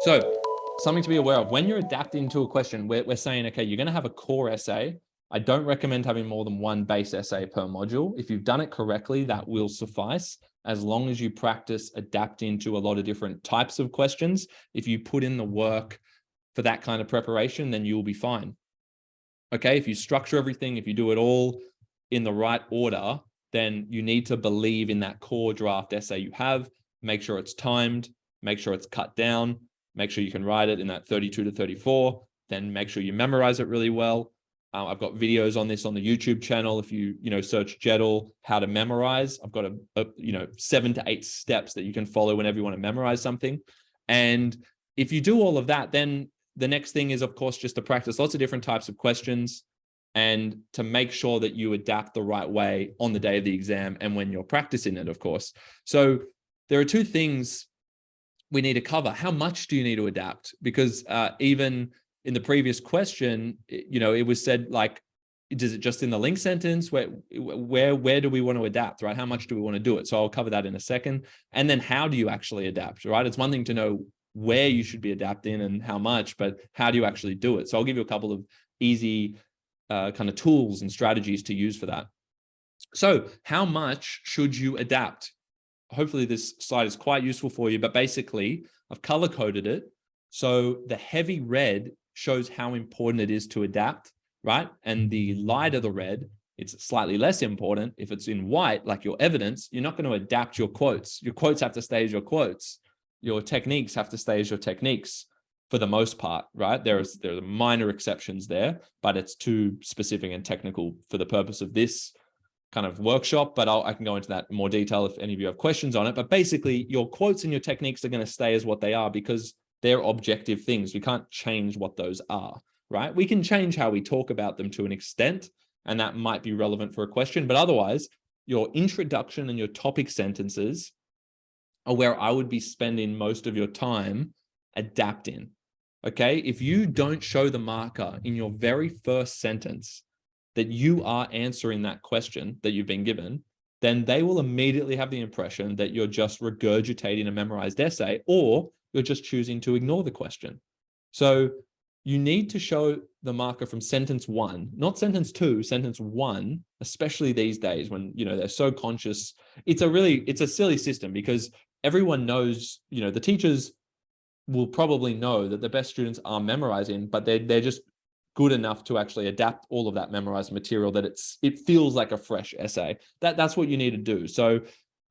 So something to be aware of when you're adapting to a question, we're saying, okay, you're going to have a core essay. I don't recommend having more than one base essay per module. If you've done it correctly, that will suffice as long as you practice adapting to a lot of different types of questions. If you put in the work for that kind of preparation, then you'll be fine. Okay, if you structure everything, if you do it all in the right order, then you need to believe in that core draft essay you have. Make sure it's timed, make sure it's cut down, make sure you can write it in that 32 to 34, then make sure you memorize it really well. I've got videos on this on the YouTube channel. If you search Jedel, how to memorize, I've got a 7 to 8 steps that you can follow whenever you want to memorize something. And if you do all of that, then the next thing is, of course, just to practice lots of different types of questions and to make sure that you adapt the right way on the day of the exam and when you're practicing it, of course. So there are two things we need to cover. How much do you need to adapt? Because even in the previous question, it was said, like, is it just in the link sentence? Where do we want to adapt, right? How much do we want to do it? So I'll cover that in a second. And then how do you actually adapt, right? It's one thing to know where you should be adapting and how much, but how do you actually do it? So I'll give you a couple of easy kind of tools and strategies to use for that. So how much should you adapt? Hopefully this slide is quite useful for you, but basically I've color coded it. So the heavy red shows how important it is to adapt, right? And the lighter the red, it's slightly less important. If it's in white, like your evidence, you're not going to adapt your quotes. Your quotes have to stay as your quotes. Your techniques have to stay as your techniques for the most part, right? There are minor exceptions there, but it's too specific and technical for the purpose of this kind of workshop, but I can go into that in more detail if any of you have questions on it. But basically, your quotes and your techniques are going to stay as what they are because they're objective things. We can't change what those are, right? We can change how we talk about them to an extent, and that might be relevant for a question, but otherwise, your introduction and your topic sentences are where I would be spending most of your time adapting, okay? If you don't show the marker in your very first sentence that you are answering that question that you've been given, then they will immediately have the impression that you're just regurgitating a memorized essay, or you're just choosing to ignore the question. So you need to show the marker from sentence 1, not sentence 2, sentence 1, especially these days when, they're so conscious. It's a silly system because everyone knows, the teachers will probably know that the best students are memorizing, but they're just good enough to actually adapt all of that memorized material that it feels like a fresh essay. That's what you need to do. So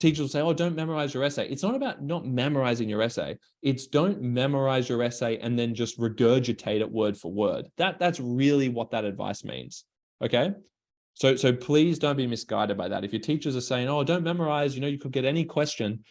teachers will say, oh, don't memorize your essay. It's not about not memorizing your essay. It's don't memorize your essay and then just regurgitate it word for word. That's really what that advice means. Okay. So please don't be misguided by that. If your teachers are saying, oh, don't memorize, you could get any question,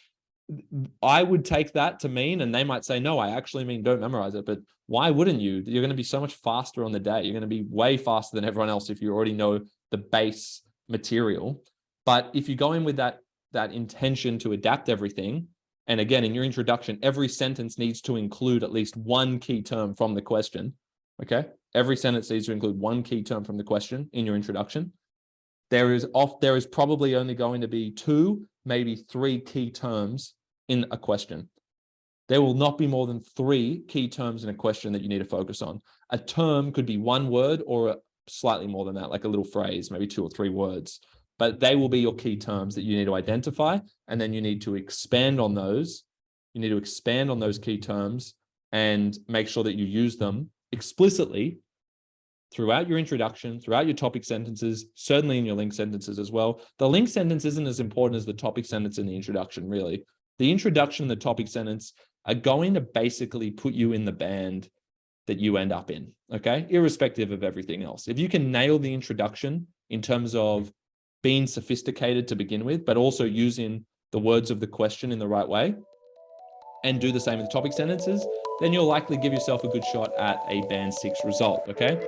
I would take that to mean, and they might say, no, I actually mean don't memorize it. But why wouldn't you? You're going to be so much faster on the day. You're going to be way faster than everyone else if you already know the base material. But if you go in with that intention to adapt everything, and again, in your introduction, every sentence needs to include at least one key term from the question. Okay. Every sentence needs to include one key term from the question in your introduction. There is probably only going to be 2, maybe 3 key terms in a question. There will not be more than 3 key terms in a question that you need to focus on. A term could be 1 word or slightly more than that, like a little phrase, maybe 2 or 3 words. But they will be your key terms that you need to identify, and then you need to expand on those. You need to expand on those key terms and make sure that you use them explicitly throughout your introduction, throughout your topic sentences, certainly in your link sentences as well. The link sentence isn't as important as the topic sentence in the introduction, really. The introduction and the topic sentence are going to basically put you in the band that you end up in, okay? Irrespective of everything else. If you can nail the introduction in terms of being sophisticated to begin with, but also using the words of the question in the right way, and do the same with the topic sentences, then you'll likely give yourself a good shot at a band 6 result, okay?